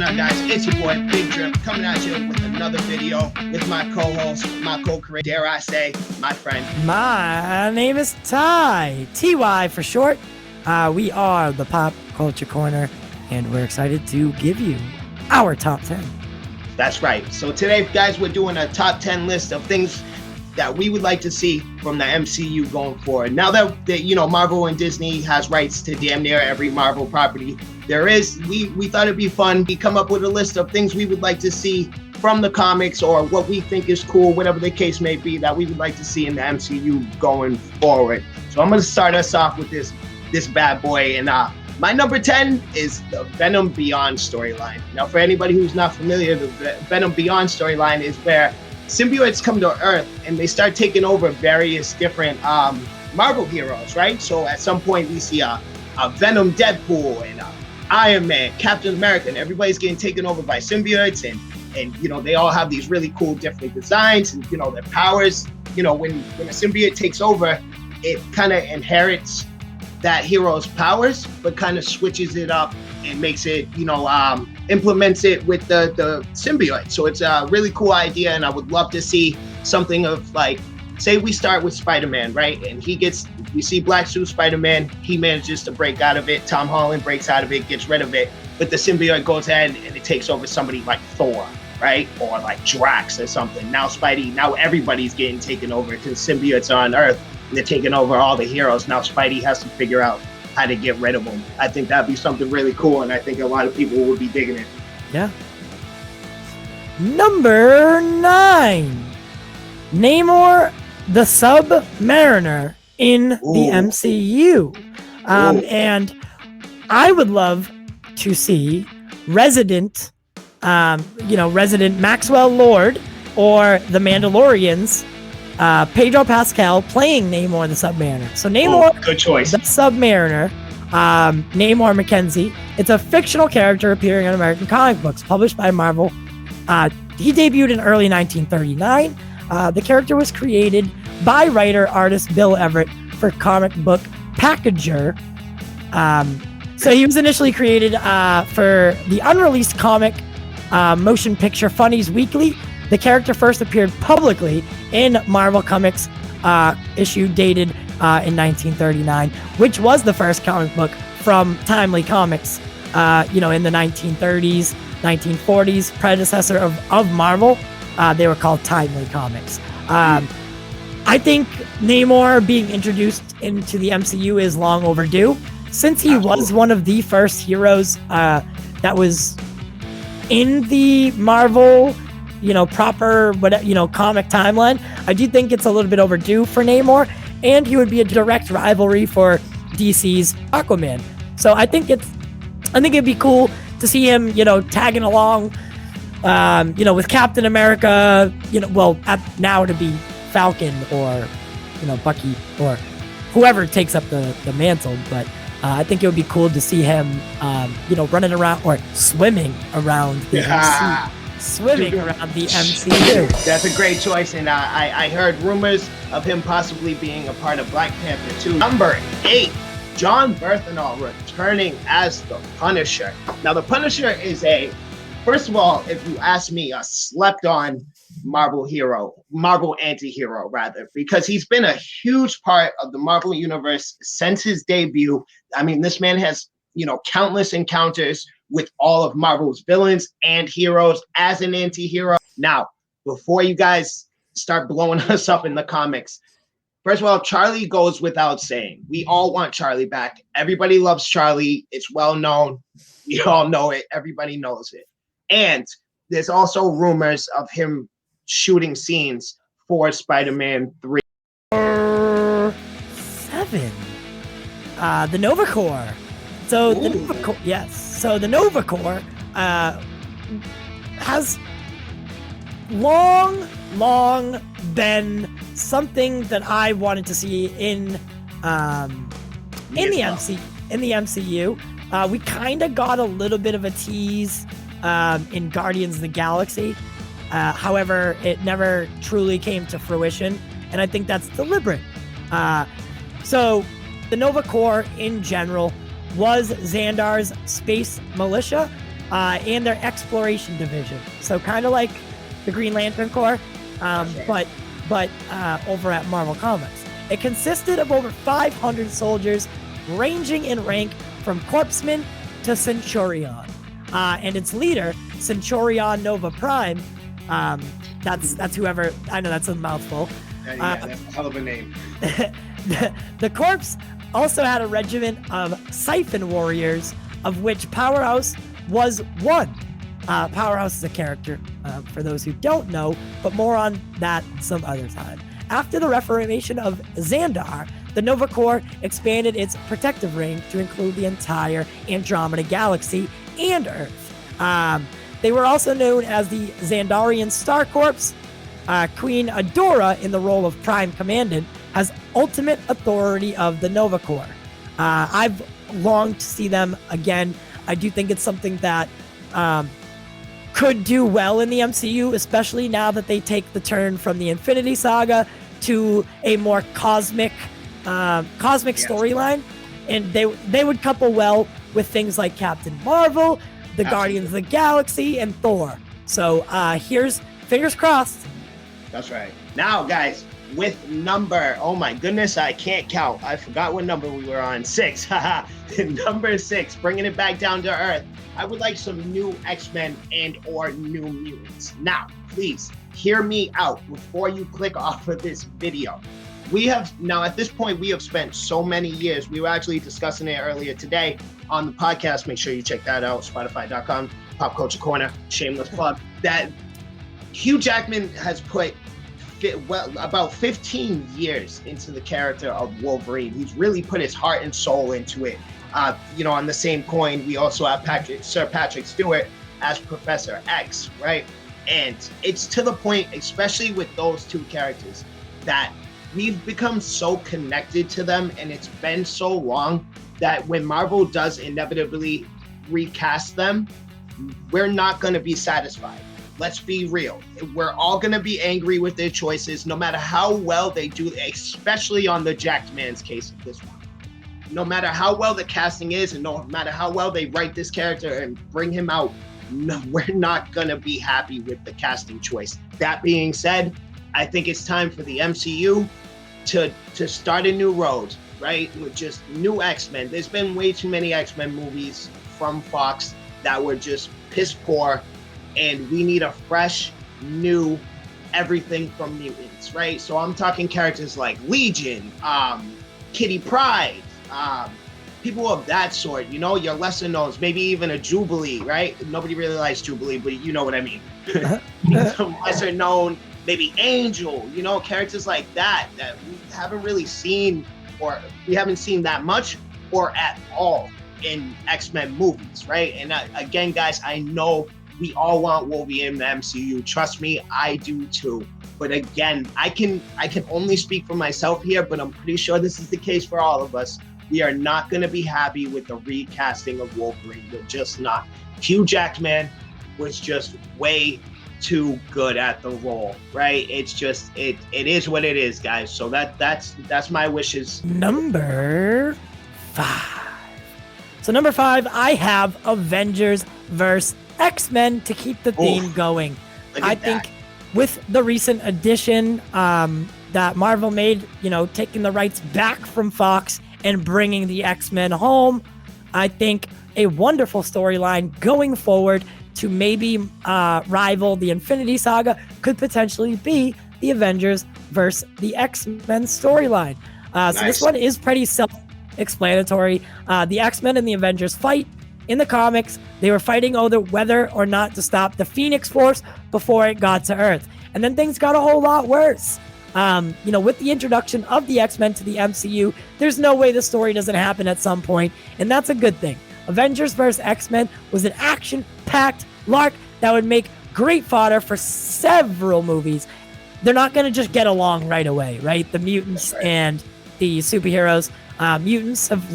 on, guys? It's your boy Big Drip coming at you with another video with my co-host, my co-creator, dare I say, my friend. My name is Ty, TY for short. We are the Pop Culture Corner, and we're excited to give you our top 10. That's right. So today, guys, we're doing a top 10 list of things that we would like to see from the MCU going forward. Now that Marvel and Disney has rights to damn near every Marvel property, we thought it'd be fun to come up with a list of things we would like to see from the comics, or what we think is cool, whatever the case may be, that we would like to see in the MCU going forward. So I'm going to start us off with this bad boy, and my number 10 is the Venom Beyond storyline. Now, for anybody who's not familiar, the Venom Beyond storyline is where symbiotes come to Earth and they start taking over various different Marvel heroes, right? So at some point we see a Venom Deadpool and Iron Man, Captain America, and everybody's getting taken over by symbiotes, and they all have these really cool different designs and their powers. When a symbiote takes over, it kind of inherits that hero's powers, but kind of switches it up and makes it, implements it with the symbiote. So it's a really cool idea, and I would love to see something of, like, say we start with Spider-Man, right? And we see Black Suit Spider-Man, he manages to break out of it, Tom Holland breaks out of it, gets rid of it, but the symbiote goes ahead and it takes over somebody like Thor, right? Or like Drax or something. Now everybody's getting taken over because symbiotes are on Earth, and they're taking over all the heroes. Now Spidey has to figure out how to get rid of them. I think that'd be something really cool, and I think a lot of people would be digging it. Yeah. Number 9. Namor the Submariner in the MCU. And I would love to see resident Maxwell Lord or the Mandalorians, Pedro Pascal playing Namor the Submariner. So Namor, good choice. The Submariner, Namor Mackenzie. It's a fictional character appearing in American comic books published by Marvel. He debuted in early 1939. The character was created by writer-artist Bill Everett for comic book Packager. So he was initially created for the unreleased comic motion picture Funnies Weekly. The character first appeared publicly in Marvel Comics issue dated in 1939, which was the first comic book from Timely Comics, in the 1930s, 1940s, predecessor of Marvel. They were called Timely Comics. I think Namor being introduced into the MCU is long overdue, since he was one of the first heroes that was in the Marvel proper comic timeline. I do think it's a little bit overdue for Namor, and he would be a direct rivalry for DC's Aquaman. So I think it'd be cool to see him, tagging along, with Captain America, now to be Falcon or, Bucky or whoever takes up the mantle. But I think it would be cool to see him, running around or swimming around the MCU. Around the MCU. That's a great choice, and I heard rumors of him possibly being a part of Black Panther 2. Number 8, John Bernthal returning as the Punisher. Now, the Punisher is first of all, if you ask me, a slept-on Marvel anti-hero, rather, because he's been a huge part of the Marvel Universe since his debut. I mean, this man has, countless encounters with all of Marvel's villains and heroes as an anti-hero. Now, before you guys start blowing us up in the comics, first of all, Charlie goes without saying. We all want Charlie back. Everybody loves Charlie. It's well known. We all know it. Everybody knows it. And there's also rumors of him shooting scenes for Spider-Man 3. 7. The Nova Corps. So the Nova Corps, yes. So the Nova Corps has long been something that I wanted to see in the MCU. We kind of got a little bit of a tease in Guardians of the Galaxy. However, it never truly came to fruition, and I think that's deliberate. So the Nova Corps in general was Xandar's space militia. and their exploration division. So kind of like the Green Lantern Corps, but over at Marvel Comics. It consisted of over 500 soldiers, ranging in rank from corpsman to centurion. And its leader, Centurion Nova Prime, that's whoever, I know that's a mouthful. Yeah, that's a hell of a name. The Corps also had a regiment of Siphon Warriors, of which Powerhouse was one. Powerhouse is a character, for those who don't know, but more on that some other time. After the reformation of Xandar, the Nova Corps expanded its protective ring to include the entire Andromeda Galaxy and Earth. They were also known as the Xandarian Star Corps. Queen Adora, in the role of Prime Commandant, has ultimate authority of the Nova Corps. I've longed to see them again. I do think it's something that could do well in the MCU, especially now that they take the turn from the Infinity Saga to a more cosmic storyline, and they would couple well with things like Captain Marvel, the Guardians of the Galaxy, and Thor. So here's fingers crossed. That's right. Now, guys, with number, oh my goodness, I can't count. I forgot what number we were on. 6. Haha. Number 6, bringing it back down to earth. I would like some new X-Men and or new mutants. Now, please hear me out before you click off of this video. Now at this point, we have spent so many years. We were actually discussing it earlier today on the podcast. Make sure you check that out. Spotify.com, Pop Culture Corner, shameless plug. That Hugh Jackman has put about 15 years into the character of Wolverine. He's really put his heart and soul into it. On the same coin, we also have Sir Patrick Stewart as Professor X, right? And it's to the point, especially with those two characters, that we've become so connected to them, and it's been so long that when Marvel does inevitably recast them, we're not going to be satisfied. Let's be real. We're all going to be angry with their choices, no matter how well they do, especially on the Jacked Man's case of this one. No matter how well the casting is, and no matter how well they write this character and bring him out, no, we're not going to be happy with the casting choice. That being said, I think it's time for the MCU to start a new road, right? With just new X-Men. There's been way too many X-Men movies from Fox that were just piss poor, and we need a fresh, new everything from mutants, right? So I'm talking characters like Legion, Kitty Pryde, people of that sort, your lesser knowns, maybe even a Jubilee, right? Nobody really likes Jubilee, but you know what I mean. Some lesser known, maybe Angel, characters like that we haven't really seen, or we haven't seen that much or at all in X-Men movies, right? And again, guys, I know we all want Wolverine in the MCU. Trust me, I do too. But again, I can only speak for myself here, but I'm pretty sure this is the case for all of us. We are not going to be happy with the recasting of Wolverine. We're just not. Hugh Jackman was just way too good at the role, right? It's just it is what it is, guys. So that's my wishes. Number 5. So number 5, I have Avengers vs XMen to keep the theme going. I think with the recent addition that Marvel made, taking the rights back from Fox and bringing the X-Men home, I think a wonderful storyline going forward to maybe rival the Infinity Saga could potentially be the Avengers versus the X-Men storyline. So this one is pretty self-explanatory. The X-Men and the Avengers fight. In the comics, they were fighting over whether or not to stop the Phoenix Force before it got to Earth. And then things got a whole lot worse. With the introduction of the X-Men to the MCU, there's no way the story doesn't happen at some point, and that's a good thing. Avengers vs. X-Men was an action-packed lark that would make great fodder for several movies. They're not going to just get along right away, right? The mutants and the superheroes. Mutants have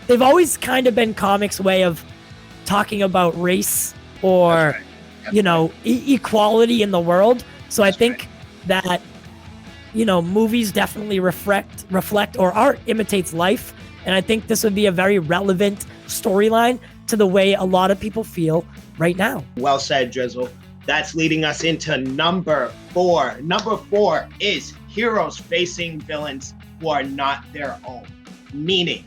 they've always kind of been comics' way of talking about race or, equality in the world. So I think that, movies definitely reflect or art imitates life. And I think this would be a very relevant storyline to the way a lot of people feel right now. Well said, Drizzle. That's leading us into number 4. Number 4 is heroes facing villains who are not their own. Meaning,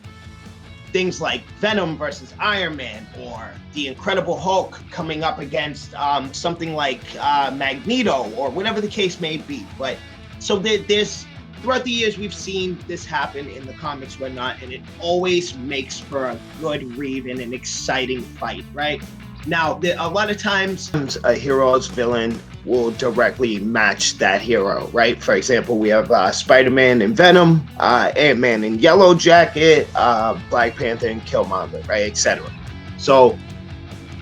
things like Venom versus Iron Man, or the Incredible Hulk coming up against something like Magneto, or whatever the case may be. But so there's throughout the years we've seen this happen in the comics, whatnot, and it always makes for a good read and an exciting fight, right? Now, a lot of times a hero's villain will directly match that hero, right? For example, we have Spider-Man and Venom, Ant-Man and Yellow Jacket, Black Panther and Killmonger, right, etc. So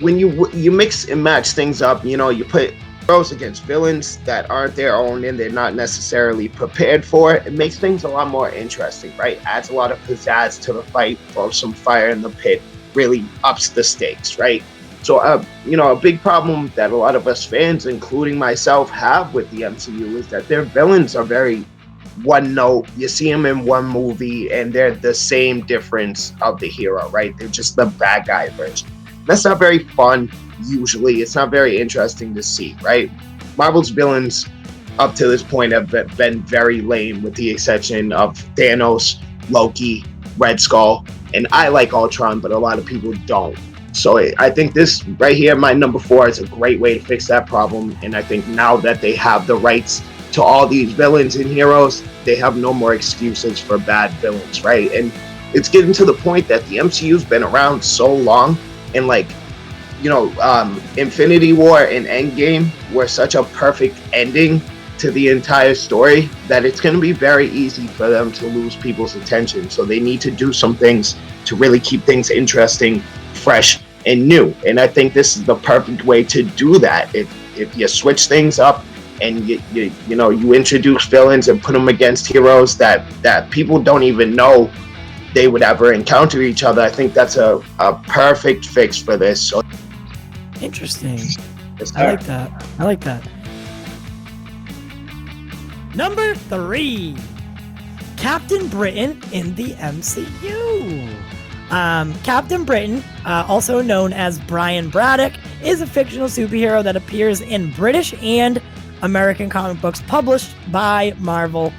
when you mix and match things up, you know, you put heroes against villains that aren't their own and they're not necessarily prepared for it, it makes things a lot more interesting, right? Adds a lot of pizzazz to the fight, throws some fire in the pit, really ups the stakes, right? So, you know, a big problem that a lot of us fans, including myself, have with the MCU is that their villains are very one note. You see them in one movie and they're the same difference of the hero, right? They're just the bad guy version. That's not very fun, usually. It's not very interesting to see, right? Marvel's villains up to this point have been very lame, with the exception of Thanos, Loki, Red Skull, and I like Ultron, but a lot of people don't. So I think this right here, my number 4, is a great way to fix that problem. And I think now that they have the rights to all these villains and heroes, they have no more excuses for bad villains, right? And it's getting to the point that the MCU's been around so long, and like, you know, Infinity War and Endgame were such a perfect ending to the entire story that it's going to be very easy for them to lose people's attention. So they need to do some things to really keep things interesting, fresh and new, and I think this is the perfect way to do that. If you switch things up and you know, you introduce villains and put them against heroes that people don't even know they would ever encounter each other, I think that's a perfect fix for this. So interesting. Yes, I like that. Number 3, Captain Britain in the MCU. Captain Britain, also known as Brian Braddock, is a fictional superhero that appears in British and American comic books published by Marvel.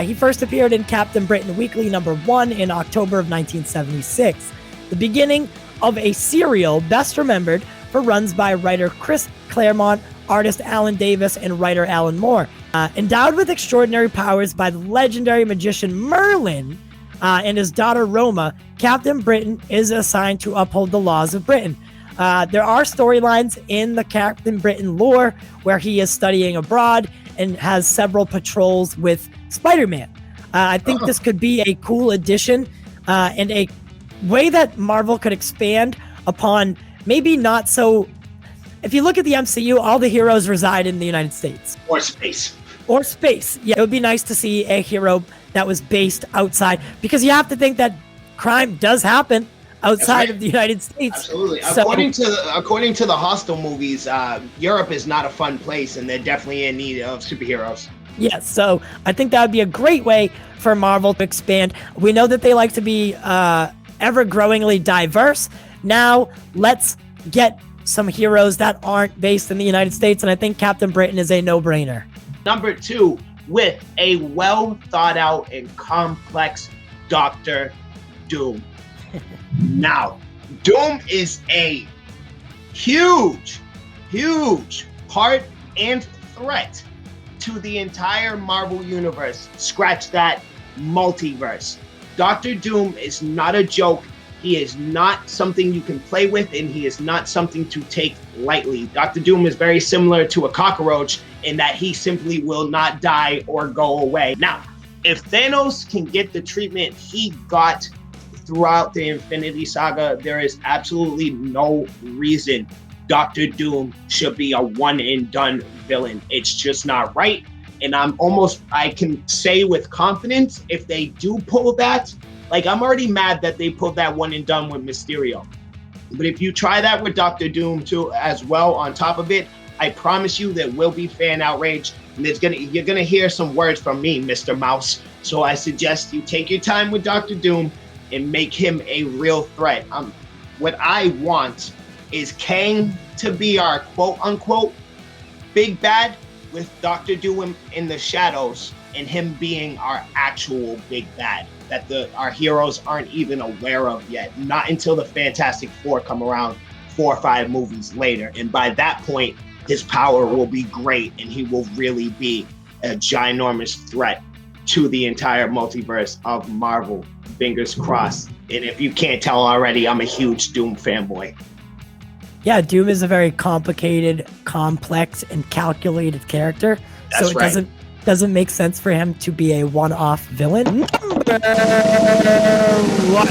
He first appeared in Captain Britain Weekly #1 in October of 1976, the beginning of a serial best remembered for runs by writer Chris Claremont, artist Alan Davis, and writer Alan Moore. Endowed with extraordinary powers by the legendary magician Merlin, and his daughter Roma, Captain Britain is assigned to uphold the laws of Britain. There are storylines in the Captain Britain lore where he is studying abroad and has several patrols with Spider-Man. I think this could be a cool addition and a way that Marvel could expand upon. Maybe not so. If you look at the MCU, all the heroes reside in the United States. or space. Or space. Yeah, it would be nice to see a hero that was based outside, because you have to think that crime does happen outside of the United States. Absolutely. So, According to the Hostel movies, Europe is not a fun place, and they're definitely in need of superheroes. yes, so I think that would be a great way for Marvel to expand. We know that they like to be ever-growingly diverse. Now, let's get some heroes that aren't based in the United States, and I think Captain Britain is a no-brainer. Number 2, with a well thought out and complex Dr. Doom. Now, Doom is a huge part and threat to the entire Marvel universe. Scratch that, multiverse. Dr. Doom is not a joke. He is not something you can play with, and he is not something to take lightly. Dr. Doom is very similar to a cockroach in that he simply will not die or go away. Now, if Thanos can get the treatment he got throughout the Infinity Saga, there is absolutely no reason Dr. Doom should be a one and done villain. It's just not right. And I can say with confidence, if they do pull that, like, I'm already mad that they pulled that one and done with Mysterio. But if you try that with Dr. Doom too, as well, on top of it, I promise you there will be fan outrage, and you're gonna hear some words from me, Mr. Mouse. So I suggest you take your time with Dr. Doom and make him a real threat. what I want is Kang to be our quote unquote big bad, with Doctor Doom in the shadows and him being our actual big bad that our heroes aren't even aware of yet. Not until the Fantastic Four come around 4 or 5 movies later. And by that point, his power will be great and he will really be a ginormous threat to the entire multiverse of Marvel. Fingers crossed. And if you can't tell already, I'm a huge Doom fanboy. Yeah, Doom is a very complicated, complex, and calculated character. That's so it right. doesn't make sense for him to be a one-off villain. Number one.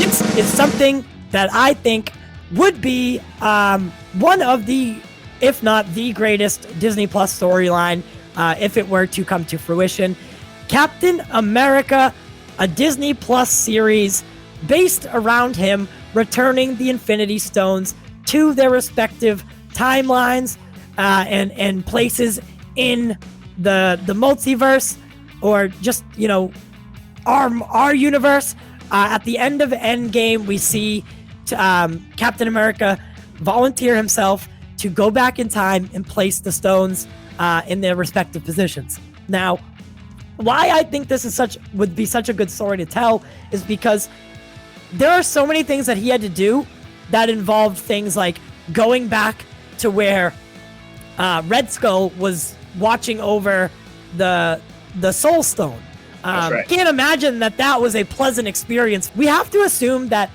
It's something that I think would be one of the, if not the greatest Disney Plus storyline if it were to come to fruition. Captain America, a Disney Plus series based around him returning the Infinity Stones to their respective timelines and places in the multiverse, or just, you know, our universe. At the end of Endgame, we see Captain America volunteer himself to go back in time and place the stones in their respective positions. Now, why I think this is would be such a good story to tell is because there are so many things that he had to do that involved things like going back to where Red Skull was watching over the Soul Stone. Right. Can't imagine that was a pleasant experience. We have to assume that.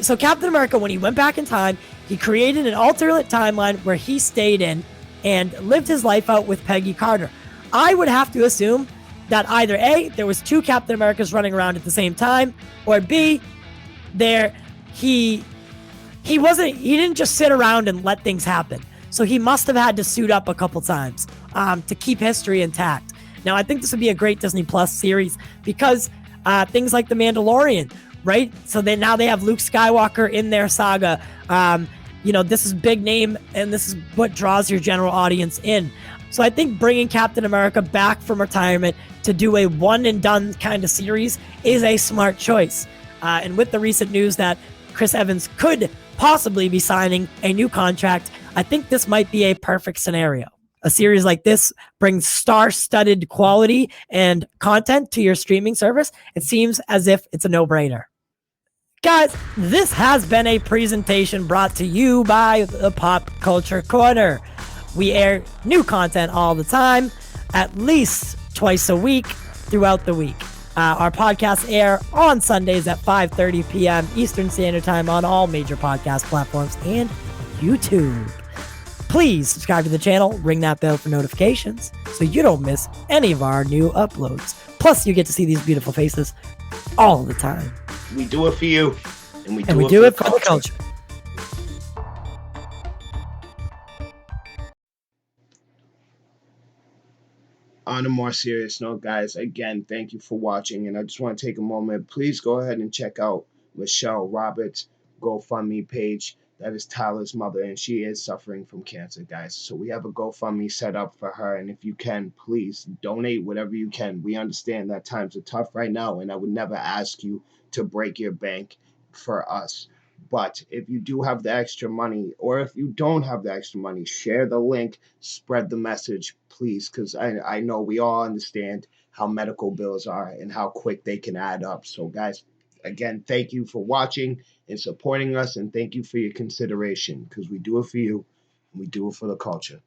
So Captain America, when he went back in time, he created an alternate timeline where he stayed in and lived his life out with Peggy Carter. I would have to assume that either A, there was 2 Captain Americas running around at the same time, or B, he didn't just sit around and let things happen. So he must have had to suit up a couple times to keep history intact. Now, I think this would be a great Disney Plus series because things like The Mandalorian, right? So now they have Luke Skywalker in their saga. This is big name, and this is what draws your general audience in. So I think bringing Captain America back from retirement to do a one and done kind of series is a smart choice. And with the recent news that Chris Evans could possibly be signing a new contract, I think this might be a perfect scenario. A series like this brings star-studded quality and content to your streaming service. It seems as if it's a no-brainer. Guys, this has been a presentation brought to you by the Pop Culture Corner. We air new content all the time, at least twice a week throughout the week. Our podcasts air on Sundays at 5:30 p.m. Eastern Standard Time on all major podcast platforms and YouTube. Please subscribe to the channel, ring that bell for notifications so you don't miss any of our new uploads. Plus, you get to see these beautiful faces all the time. We do it for you, and we do it for the culture. On a more serious note, guys, again, thank you for watching. And I just want to take a moment. Please go ahead and check out Michelle Roberts' GoFundMe page. That is Tyler's mother, and she is suffering from cancer, guys. So we have a GoFundMe set up for her. And if you can, please donate whatever you can. We understand that times are tough right now, and I would never ask you to break your bank for us. But if you do have the extra money, or if you don't have the extra money, share the link, spread the message, please, because I know we all understand how medical bills are and how quick they can add up. So, guys, again, thank you for watching and supporting us, and thank you for your consideration, because we do it for you, and we do it for the culture.